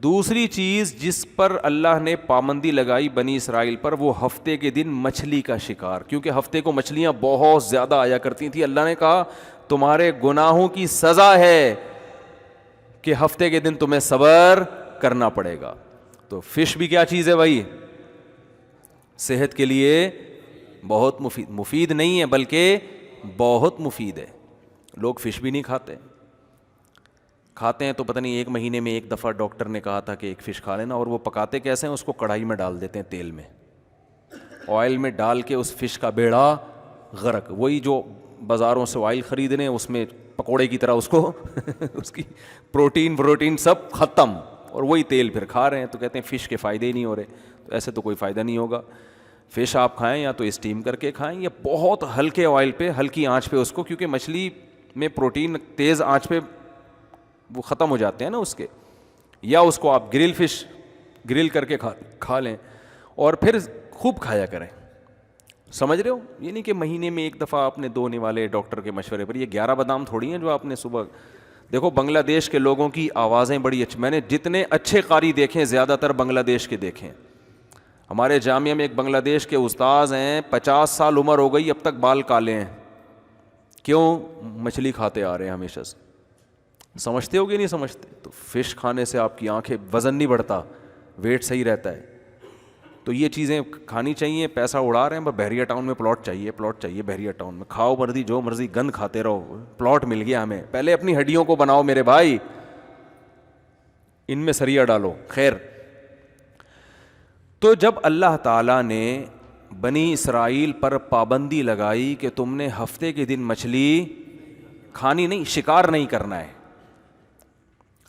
دوسری چیز جس پر اللہ نے پابندی لگائی بنی اسرائیل پر، وہ ہفتے کے دن مچھلی کا شکار، کیونکہ ہفتے کو مچھلیاں بہت زیادہ آیا کرتی تھیں. اللہ نے کہا تمہارے گناہوں کی سزا ہے کہ ہفتے کے دن تمہیں صبر کرنا پڑے گا. تو فش بھی کیا چیز ہے بھائی؟ صحت کے لیے بہت مفید نہیں ہے بلکہ بہت مفید ہے. لوگ فش بھی نہیں کھاتے ہیں تو پتہ نہیں ایک مہینے میں ایک دفعہ ڈاکٹر نے کہا تھا کہ ایک فش کھا لینا، اور وہ پکاتے کیسے ہیں؟ اس کو کڑھائی میں ڈال دیتے ہیں، تیل میں آئل میں ڈال کے اس فش کا بیڑا غرق. وہی جو بازاروں سے آئل خرید رہے ہیں اس میں پکوڑے کی طرح اس کو اس کی پروٹین سب ختم، اور وہی تیل پھر کھا رہے ہیں. تو کہتے ہیں فش کے فائدے ہی نہیں ہو رہے. تو ایسے تو کوئی فائدہ نہیں ہوگا. فش آپ کھائیں یا تو اسٹیم کر کے کھائیں یا بہت ہلکے آئل پہ ہلکی آنچ پہ اس کو، کیونکہ مچھلی میں پروٹین تیز آنچ پہ وہ ختم ہو جاتے ہیں نا اس کے. یا اس کو آپ گرل کر کے کھا لیں اور پھر خوب کھایا کریں. سمجھ رہے ہو؟ یہ نہیں کہ مہینے میں ایک دفعہ آپ نے دھونے والے ڈاکٹر کے مشورے پر. یہ 11 بادام تھوڑی ہیں جو آپ نے صبح. دیکھو بنگلہ دیش کے لوگوں کی آوازیں بڑی اچھی، میں نے جتنے اچھے قاری دیکھیں زیادہ تر بنگلہ دیش کے دیکھیں. ہمارے جامعہ میں ایک بنگلہ دیش کے استاذ ہیں، 50 سال عمر ہو گئی اب تک بال کالے ہیں. کیوں؟ مچھلی کھاتے آ رہے ہیں ہمیشہ سے. سمجھتے ہو کہ نہیں سمجھتے؟ تو فش کھانے سے آپ کی آنکھیں، وزن نہیں بڑھتا، ویٹ صحیح رہتا ہے. تو یہ چیزیں کھانی چاہیے. پیسہ اڑا رہے ہیں بحریہ ٹاؤن میں پلاٹ چاہیے بحریہ ٹاؤن میں. کھاؤ مرضی جو مرضی گند کھاتے رہو، پلاٹ مل گیا ہمیں. پہلے اپنی ہڈیوں کو بناؤ میرے بھائی، ان میں سریا ڈالو. خیر، تو جب اللہ تعالیٰ نے بنی اسرائیل پر پابندی لگائی کہ تم نے ہفتے کے دن مچھلی کھانی نہیں، شکار نہیں کرنا ہے،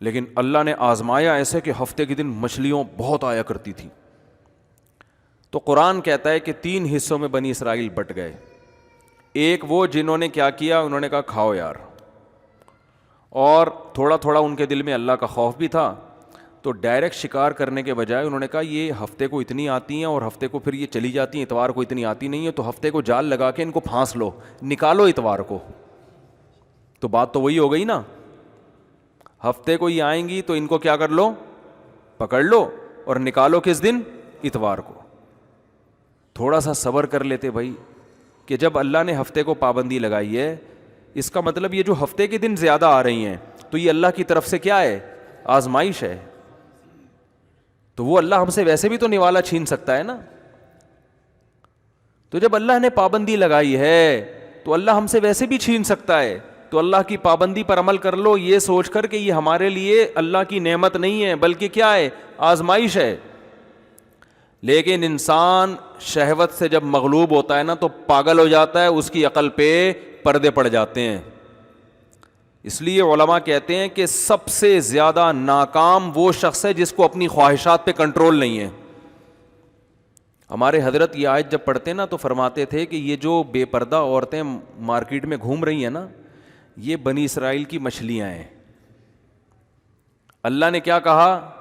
لیکن اللہ نے آزمایا ایسے کہ ہفتے کے دن مچھلیوں بہت آیا کرتی تھی. تو قرآن کہتا ہے کہ 3 حصوں میں بنی اسرائیل بٹ گئے. ایک وہ جنہوں نے کیا کیا، انہوں نے کہا کھاؤ یار، اور تھوڑا تھوڑا ان کے دل میں اللہ کا خوف بھی تھا. تو ڈائریکٹ شکار کرنے کے بجائے انہوں نے کہا یہ ہفتے کو اتنی آتی ہیں اور ہفتے کو پھر یہ چلی جاتی ہیں، اتوار کو اتنی آتی نہیں ہے، تو ہفتے کو جال لگا کے ان کو پھانس لو، نکالو اتوار کو. تو بات تو وہی ہو گئی نا، ہفتے کو ہی آئیں گی تو ان کو کیا کر لو، پکڑ لو، اور نکالو کس دن؟ اتوار کو. تھوڑا سا صبر کر لیتے بھائی، کہ جب اللہ نے ہفتے کو پابندی لگائی ہے، اس کا مطلب یہ جو ہفتے کے دن زیادہ آ رہی ہیں تو یہ اللہ کی طرف سے کیا ہے؟ آزمائش ہے. تو وہ اللہ ہم سے ویسے بھی تو نوالا چھین سکتا ہے نا. تو جب اللہ نے پابندی لگائی ہے تو اللہ ہم سے ویسے بھی چھین سکتا ہے. تو اللہ کی پابندی پر عمل کر لو، یہ سوچ کر کہ یہ ہمارے لیے اللہ کی نعمت نہیں ہے بلکہ کیا ہے؟ آزمائش ہے. لیکن انسان شہوت سے جب مغلوب ہوتا ہے نا تو پاگل ہو جاتا ہے، اس کی عقل پہ پردے پڑ جاتے ہیں. اس لیے علماء کہتے ہیں کہ سب سے زیادہ ناکام وہ شخص ہے جس کو اپنی خواہشات پہ کنٹرول نہیں ہے. ہمارے حضرت یہ آیت جب پڑھتے نا تو فرماتے تھے کہ یہ جو بے پردہ عورتیں مارکیٹ میں گھوم رہی ہیں نا، یہ بنی اسرائیل کی مچھلیاں ہیں. اللہ نے کیا کہا؟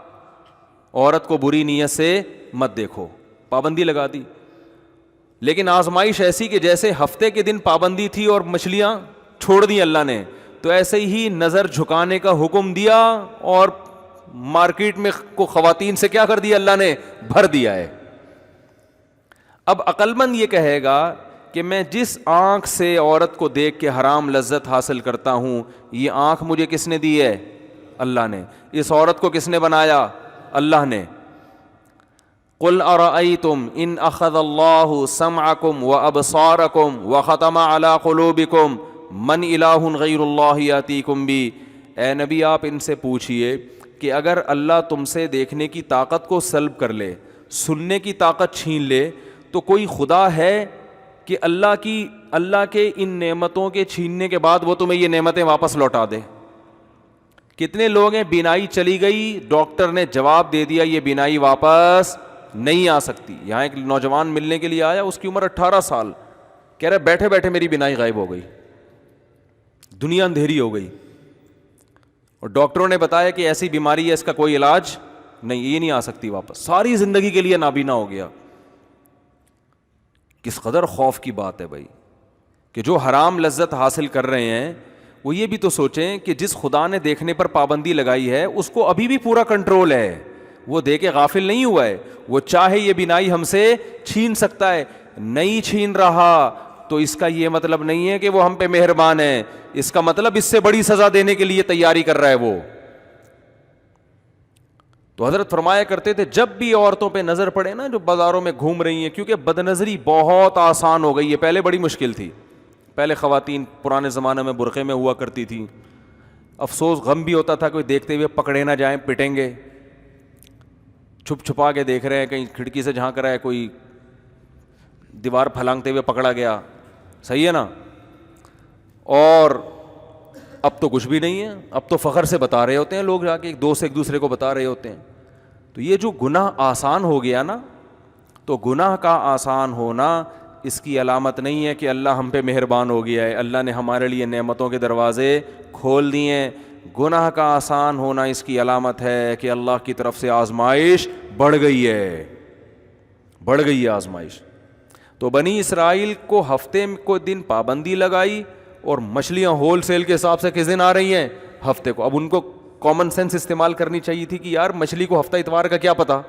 عورت کو بری نیت سے مت دیکھو، پابندی لگا دی. لیکن آزمائش ایسی کہ جیسے ہفتے کے دن پابندی تھی اور مچھلیاں چھوڑ دی اللہ نے، تو ایسے ہی نظر جھکانے کا حکم دیا اور مارکیٹ میں کو خواتین سے کیا کر دیا اللہ نے؟ بھر دیا ہے. اب عقل مند یہ کہے گا کہ میں جس آنکھ سے عورت کو دیکھ کے حرام لذت حاصل کرتا ہوں، یہ آنکھ مجھے کس نے دی ہے؟ اللہ نے. اس عورت کو کس نے بنایا؟ اللہ نے. قل ارأيتم ان اخذ الله سمعكم وابصاركم وختم على قلوبكم من الہ غیر اللہ یاتیکم بی. اے نبی آپ ان سے پوچھئے کہ اگر اللہ تم سے دیکھنے کی طاقت کو سلب کر لے، سننے کی طاقت چھین لے، تو کوئی خدا ہے کہ اللہ کے ان نعمتوں کے چھیننے کے بعد وہ تمہیں یہ نعمتیں واپس لوٹا دے؟ کتنے لوگ ہیں بینائی چلی گئی، ڈاکٹر نے جواب دے دیا یہ بینائی واپس نہیں آ سکتی. یہاں ایک نوجوان ملنے کے لیے آیا، اس کی عمر 18 سال، کہہ رہا بیٹھے بیٹھے میری بینائی غائب ہو گئی، دنیا اندھیری ہو گئی، اور ڈاکٹروں نے بتایا کہ ایسی بیماری ہے اس کا کوئی علاج نہیں، یہ نہیں آ سکتی واپس. ساری زندگی کے لیے نابینا ہو گیا. کس قدر خوف کی بات ہے بھائی، کہ جو حرام لذت حاصل کر رہے ہیں وہ یہ بھی تو سوچیں کہ جس خدا نے دیکھنے پر پابندی لگائی ہے اس کو ابھی بھی پورا کنٹرول ہے, وہ دیکھے غافل نہیں ہوا ہے, وہ چاہے یہ بینائی ہم سے چھین سکتا ہے, نہیں چھین رہا تو اس کا یہ مطلب نہیں ہے کہ وہ ہم پہ مہربان ہے, اس کا مطلب اس سے بڑی سزا دینے کے لیے تیاری کر رہا ہے وہ. تو حضرت فرمایا کرتے تھے جب بھی عورتوں پہ نظر پڑے نا جو بازاروں میں گھوم رہی ہیں, کیونکہ بد نظری بہت آسان ہو گئی ہے, پہلے بڑی مشکل تھی, پہلے خواتین پرانے زمانے میں برقعے میں ہوا کرتی تھی, افسوس غم بھی ہوتا تھا کوئی دیکھتے ہوئے پکڑے نہ جائیں پٹیں گے, چھپ چھپا کے دیکھ رہے ہیں, کہیں کھڑکی سے جھانک رہا ہے, کوئی دیوار پھلانگتے ہوئے پکڑا گیا, صحیح ہے نا. اور اب تو کچھ بھی نہیں ہے, اب تو فخر سے بتا رہے ہوتے ہیں لوگ جا کے ایک دوست ایک دوسرے کو بتا رہے ہوتے ہیں. تو یہ جو گناہ آسان ہو گیا نا, تو گناہ کا آسان ہونا اس کی علامت نہیں ہے کہ اللہ ہم پہ مہربان ہو گیا ہے, اللہ نے ہمارے لیے نعمتوں کے دروازے کھول دیے. گناہ کا آسان ہونا اس کی علامت ہے کہ اللہ کی طرف سے آزمائش بڑھ گئی ہے, بڑھ گئی ہے آزمائش. تو بنی اسرائیل کو ہفتے کو دن پابندی لگائی, اور مچھلیاں ہول سیل کے حساب سے کس دن آ رہی ہیں, ہفتے کو. اب ان کو کامن سینس استعمال کرنی چاہیے تھی کہ یار مچھلی کو ہفتہ اتوار کا کیا پتا,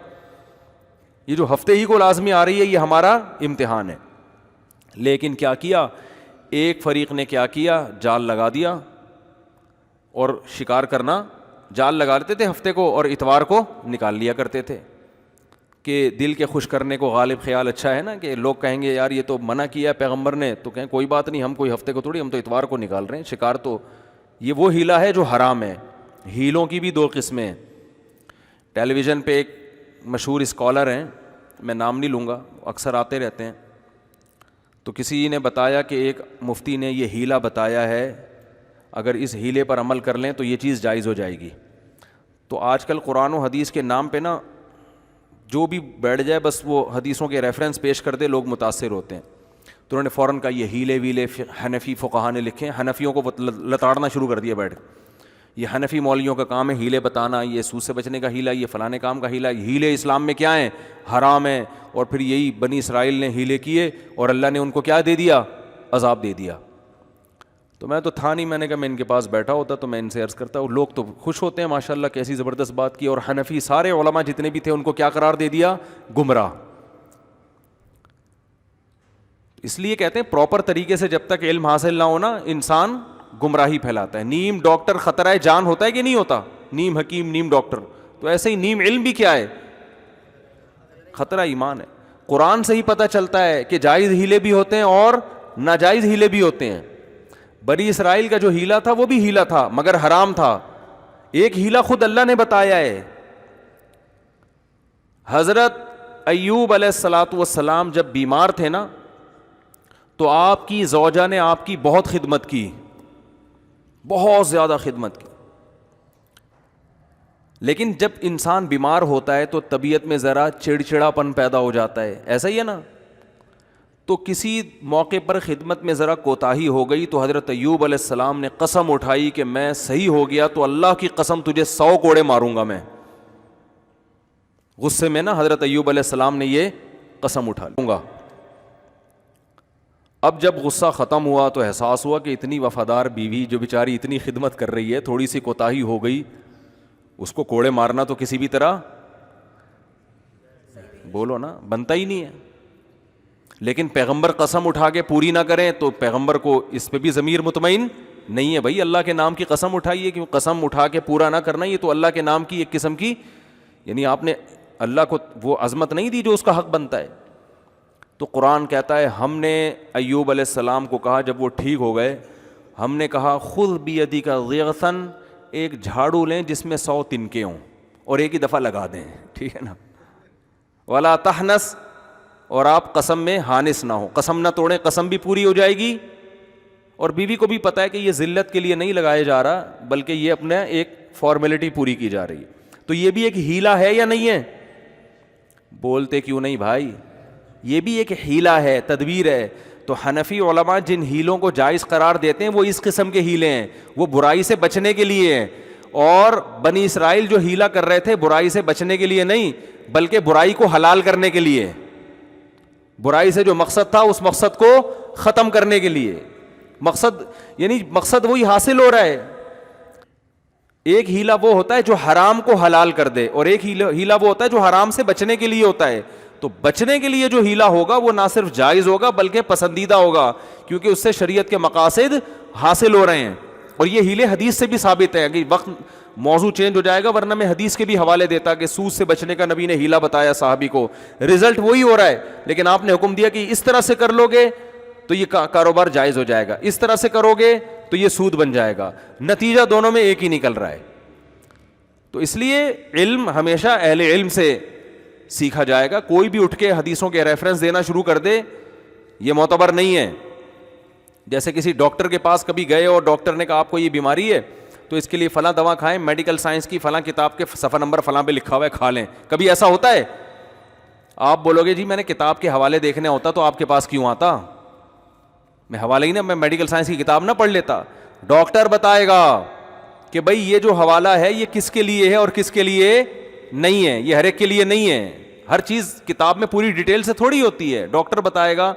یہ جو ہفتے ہی کو لازمی آ رہی ہے یہ ہمارا امتحان ہے. لیکن کیا کیا, ایک فریق نے کیا کیا, جال لگا دیا, اور شکار کرنا جال لگا لیتے تھے ہفتے کو اور اتوار کو نکال لیا کرتے تھے, کہ دل کے خوش کرنے کو غالب خیال اچھا ہے نا, کہ لوگ کہیں گے یار یہ تو منع کیا ہے پیغمبر نے, تو کہیں کوئی بات نہیں, ہم کوئی ہفتے کو تھوڑی, ہم تو اتوار کو نکال رہے ہیں شکار. تو یہ وہ ہیلا ہے جو حرام ہے. ہیلوں کی بھی دو قسمیں. ٹیلی ویژن پہ ایک مشہور اسکالر ہیں, میں نام نہیں لوں گا, اکثر آتے رہتے ہیں, تو کسی نے بتایا کہ ایک مفتی نے یہ ہیلا بتایا ہے, اگر اس ہیلے پر عمل کر لیں تو یہ چیز جائز ہو جائے گی. تو آج کل قرآن و حدیث کے نام پہ نا جو بھی بیٹھ جائے بس وہ حدیثوں کے ریفرنس پیش کر دے, لوگ متاثر ہوتے ہیں. تو انہوں نے فوراً کہا یہ ہیلے ویلے حنفی فقہا نے لکھے ہیں, حنفیوں کو لتاڑنا شروع کر دیا بیٹھ, یہ حنفی مولویوں کا کام ہے ہیلے بتانا, یہ سود سے بچنے کا ہیلا, یہ فلانے کام کا ہیلا. ہیلے اسلام میں کیا ہیں, حرام ہیں. اور پھر یہی بنی اسرائیل نے ہیلے کیے اور اللہ نے ان کو کیا دے دیا, عذاب دے دیا. تو میں تو تھا نہیں, میں نے کہا میں ان کے پاس بیٹھا ہوتا تو میں ان سے عرض کرتا, اور لوگ تو خوش ہوتے ہیں ماشاءاللہ, کیسی زبردست بات کی. اور حنفی سارے علماء جتنے بھی تھے ان کو کیا قرار دے دیا, گمراہ. اس لیے کہتے ہیں پراپر طریقے سے جب تک علم حاصل نہ ہونا انسان گمراہی پھیلاتا ہے. نیم ڈاکٹر خطرہ جان ہوتا ہے کہ نہیں ہوتا, نیم حکیم نیم ڈاکٹر, تو ایسے ہی نیم علم بھی کیا ہے, خطرہ ایمان ہے. قرآن سے ہی پتہ چلتا ہے کہ جائز ہیلے بھی ہوتے ہیں اور ناجائز ہیلے بھی ہوتے ہیں. بنی اسرائیل کا جو ہیلا تھا وہ بھی ہیلا تھا مگر حرام تھا. ایک ہیلا خود اللہ نے بتایا ہے. حضرت ایوب علیہ الصلاۃ والسلام جب بیمار تھے نا, تو آپ کی زوجہ نے آپ کی بہت خدمت کی, بہت زیادہ خدمت کی. لیکن جب انسان بیمار ہوتا ہے تو طبیعت میں ذرا چڑچڑاپن پیدا ہو جاتا ہے, ایسا ہی ہے نا. تو کسی موقع پر خدمت میں ذرا کوتاہی ہو گئی, تو حضرت ایوب علیہ السلام نے قسم اٹھائی کہ میں صحیح ہو گیا تو اللہ کی قسم تجھے 100 کوڑے ماروں گا میں. غصے میں نا حضرت ایوب علیہ السلام نے یہ قسم اٹھا لوں گا. اب جب غصہ ختم ہوا تو احساس ہوا کہ اتنی وفادار بیوی جو بیچاری اتنی خدمت کر رہی ہے, تھوڑی سی کوتاہی ہو گئی, اس کو کوڑے مارنا تو کسی بھی طرح بولو نا بنتا ہی نہیں ہے. لیکن پیغمبر قسم اٹھا کے پوری نہ کریں تو پیغمبر کو اس پہ بھی ضمیر مطمئن نہیں ہے. بھائی اللہ کے نام کی قسم اٹھائیے, کہ قسم اٹھا کے پورا نہ کرنا یہ تو اللہ کے نام کی ایک قسم کی, یعنی آپ نے اللہ کو وہ عظمت نہیں دی جو اس کا حق بنتا ہے. تو قرآن کہتا ہے ہم نے ایوب علیہ السلام کو کہا جب وہ ٹھیک ہو گئے, ہم نے کہا خذ بیدک ضغثاً, ایک جھاڑو لیں جس میں 100 تنکے ہوں اور ایک ہی دفعہ لگا دیں, ٹھیک ہے نا. ولا تحنس, اور آپ قسم میں حانس نہ ہو, قسم نہ توڑیں, قسم بھی پوری ہو جائے گی. اور بیوی کو بھی پتہ ہے کہ یہ ذلت کے لیے نہیں لگایا جا رہا بلکہ یہ اپنا ایک فارمیلٹی پوری کی جا رہی ہے. تو یہ بھی ایک ہیلا ہے یا نہیں ہے, بولتے کیوں نہیں بھائی, یہ بھی ایک ہیلا ہے, تدبیر ہے. تو حنفی علماء جن ہیلوں کو جائز قرار دیتے ہیں وہ اس قسم کے ہیلے ہیں, وہ برائی سے بچنے کے لیے ہیں. اور بنی اسرائیل جو ہیلا کر رہے تھے برائی سے بچنے کے لیے نہیں بلکہ برائی کو حلال کرنے کے لیے, برائی سے جو مقصد تھا اس مقصد کو ختم کرنے کے لیے. مقصد وہی حاصل ہو رہا ہے. ایک ہیلا وہ ہوتا ہے جو حرام کو حلال کر دے, اور ایک ہیلا وہ ہوتا ہے جو حرام سے بچنے کے لیے ہوتا ہے. تو بچنے کے لیے جو ہیلا ہوگا وہ نہ صرف جائز ہوگا بلکہ پسندیدہ ہوگا, کیونکہ اس سے شریعت کے مقاصد حاصل ہو رہے ہیں. اور یہ ہیلے حدیث سے بھی ثابت ہے کہ وقت موضوع چینج ہو جائے گا, ورنہ میں حدیث کے بھی حوالے دیتا کہ سود سے بچنے کا نبی نے ہیلا بتایا صحابی کو, رزلٹ وہی ہو رہا ہے, لیکن آپ نے حکم دیا کہ اس طرح سے کر لو گے تو یہ کاروبار جائز ہو جائے گا, اس طرح سے کرو گے تو یہ سود بن جائے گا. نتیجہ دونوں میں ایک ہی نکل رہا ہے. تو اس لیے علم ہمیشہ اہل علم سے سیکھا جائے گا. کوئی بھی اٹھ کے حدیثوں کے ریفرنس دینا شروع کر دے یہ معتبر نہیں ہے. جیسے کسی ڈاکٹر کے پاس کبھی گئے اور ڈاکٹر نے کہا آپ کو یہ بیماری ہے تو اس کے لیے فلاں دوا کھائیں, میڈیکل سائنس کی فلاں کتاب کے صفحہ نمبر فلاں پہ لکھا ہوا ہے, کھا لیں. کبھی ایسا ہوتا ہے؟ آپ بولو گے جی میں نے کتاب کے حوالے دیکھنے ہوتا تو آپ کے پاس کیوں آتا, میں حوالہ ہی نا, میں میڈیکل سائنس کی کتاب نہ پڑھ لیتا. ڈاکٹر بتائے گا کہ بھائی یہ جو حوالہ ہے یہ کس کے لیے ہے اور کس کے لیے نہیں ہے, یہ ہر ایک کے لیے نہیں ہے. ہر چیز کتاب میں پوری ڈیٹیل سے تھوڑی ہوتی ہے. ڈاکٹر بتائے گا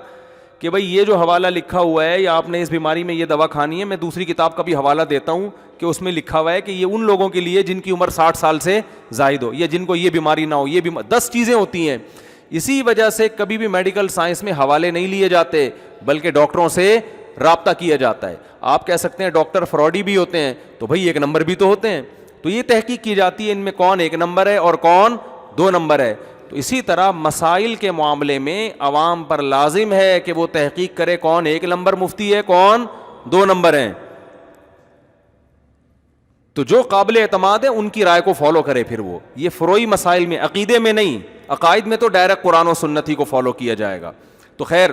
کہ بھائی یہ جو حوالہ لکھا ہوا ہے یا آپ نے اس بیماری میں یہ دوا کھانی ہے, میں دوسری کتاب کا بھی حوالہ دیتا ہوں کہ اس میں لکھا ہوا ہے کہ یہ ان لوگوں کے لیے جن کی عمر 60 سال سے زائد ہو, یا جن کو یہ بیماری نہ ہو. یہ 10 چیزیں ہوتی ہیں. اسی وجہ سے کبھی بھی میڈیکل سائنس میں حوالے نہیں لیے جاتے بلکہ ڈاکٹروں سے رابطہ کیا جاتا ہے. آپ کہہ سکتے ہیں ڈاکٹر فراڈی بھی ہوتے ہیں, تو بھائی ایک نمبر بھی تو ہوتے ہیں. تو یہ تحقیق کی جاتی ہے ان میں کون ایک نمبر ہے اور کون 2 نمبر ہے. تو اسی طرح مسائل کے معاملے میں عوام پر لازم ہے کہ وہ تحقیق کرے کون 1 نمبر مفتی ہے, کون 2 نمبر ہیں. تو جو قابل اعتماد ہے ان کی رائے کو فالو کرے. پھر وہ یہ فروعی مسائل میں, عقیدے میں نہیں. عقائد میں تو ڈائریکٹ قرآن و سنت ہی کو فالو کیا جائے گا. تو خیر,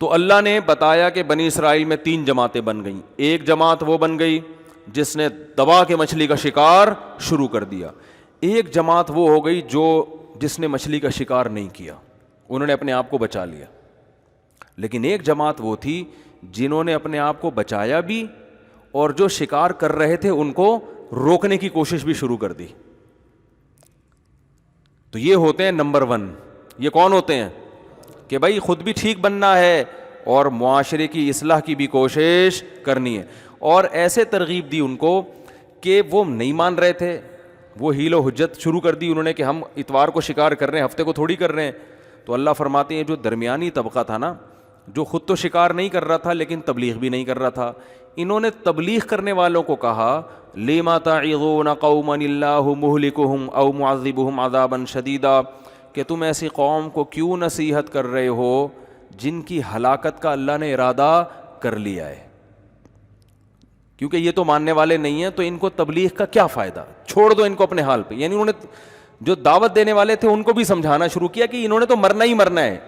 تو اللہ نے بتایا کہ بنی اسرائیل میں 3 جماعتیں بن گئیں. ایک جماعت وہ بن گئی جس نے دبا کے مچھلی کا شکار شروع کر دیا. ایک جماعت وہ ہو گئی جس نے مچھلی کا شکار نہیں کیا, انہوں نے اپنے آپ کو بچا لیا. لیکن ایک جماعت وہ تھی جنہوں نے اپنے آپ کو بچایا بھی اور جو شکار کر رہے تھے ان کو روکنے کی کوشش بھی شروع کر دی. تو یہ ہوتے ہیں نمبر 1. یہ کون ہوتے ہیں کہ بھائی خود بھی ٹھیک بننا ہے اور معاشرے کی اصلاح کی بھی کوشش کرنی ہے. اور ایسے ترغیب دی ان کو کہ وہ نہیں مان رہے تھے, وہ حیل و حجت شروع کر دی انہوں نے کہ ہم اتوار کو شکار کر رہے ہیں, ہفتے کو تھوڑی کر رہے ہیں. تو اللہ فرماتے ہیں جو درمیانی طبقہ تھا نا, جو خود تو شکار نہیں کر رہا تھا لیکن تبلیغ بھی نہیں کر رہا تھا, انہوں نے تبلیغ کرنے والوں کو کہا لما تعظون قوما اللہ مہلکہم او معذبہم عذابا شدیدا, کہ تم ایسی قوم کو کیوں نصیحت کر رہے ہو جن کی ہلاکت کا اللہ نے ارادہ کر لیا ہے. کیونکہ یہ تو ماننے والے نہیں ہیں, تو ان کو تبلیغ کا کیا فائدہ, چھوڑ دو ان کو اپنے حال پہ. یعنی انہوں نے جو دعوت دینے والے تھے ان کو بھی سمجھانا شروع کیا کہ انہوں نے تو مرنا ہی مرنا ہے.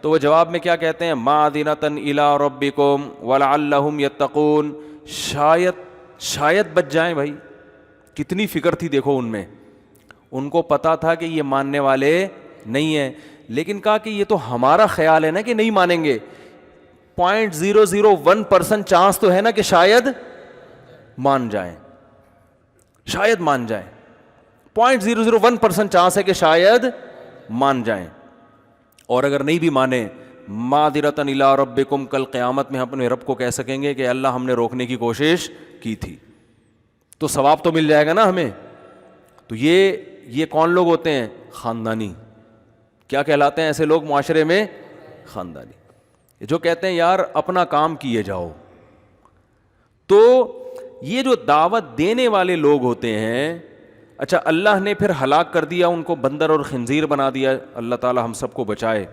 تو وہ جواب میں کیا کہتے ہیں, معذرۃ الی ربکم ولعلہم یتقون, شاید بچ جائیں. بھائی کتنی فکر تھی دیکھو ان میں, ان کو پتا تھا کہ یہ ماننے والے نہیں ہیں, لیکن کہا کہ یہ تو ہمارا خیال ہے نا کہ نہیں مانیں گے. 0.001% چانس تو ہے نا کہ شاید مان جائیں, شاید مان جائیں. 0.001% چانس ہے کہ شاید مان جائیں. اور اگر نہیں بھی مانے, معذرۃ الی ربکم, کل قیامت میں ہم اپنے رب کو کہہ سکیں گے کہ اللہ ہم نے روکنے کی کوشش کی تھی, تو ثواب تو مل جائے گا نا ہمیں. تو یہ کون لوگ ہوتے ہیں, خاندانی. کیا کہلاتے ہیں ایسے لوگ معاشرے میں, خاندانی, جو کہتے ہیں یار اپنا کام کیے جاؤ. تو یہ جو دعوت دینے والے لوگ ہوتے ہیں, اچھا اللہ نے پھر ہلاک کر دیا ان کو, بندر اور خنزیر بنا دیا. اللہ تعالی ہم سب کو بچائے.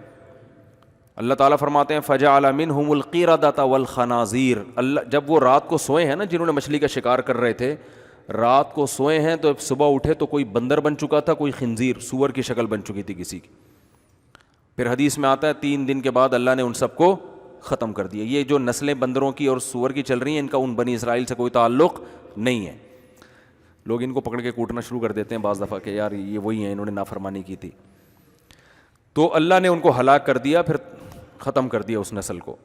اللہ تعالیٰ فرماتے ہیں فجعل منہم القردۃ والخنازیر. اللہ جب وہ رات کو سوئے ہیں نا, جنہوں نے مچھلی کا شکار کر رہے تھے, رات کو سوئے ہیں تو صبح اٹھے تو کوئی بندر بن چکا تھا, کوئی خنزیر سور کی شکل بن چکی تھی کسی کی. پھر حدیث میں آتا ہے 3 دن کے بعد اللہ نے ان سب کو ختم کر دیا. یہ جو نسلیں بندروں کی اور سور کی چل رہی ہیں, ان کا ان بنی اسرائیل سے کوئی تعلق نہیں ہے. لوگ ان کو پکڑ کے کوٹنا شروع کر دیتے ہیں بعض دفعہ کہ یار یہ وہی ہیں, انہوں نے نافرمانی کی تھی. تو اللہ نے ان کو ہلاک کر دیا, پھر ختم کر دیا اس نسل کو.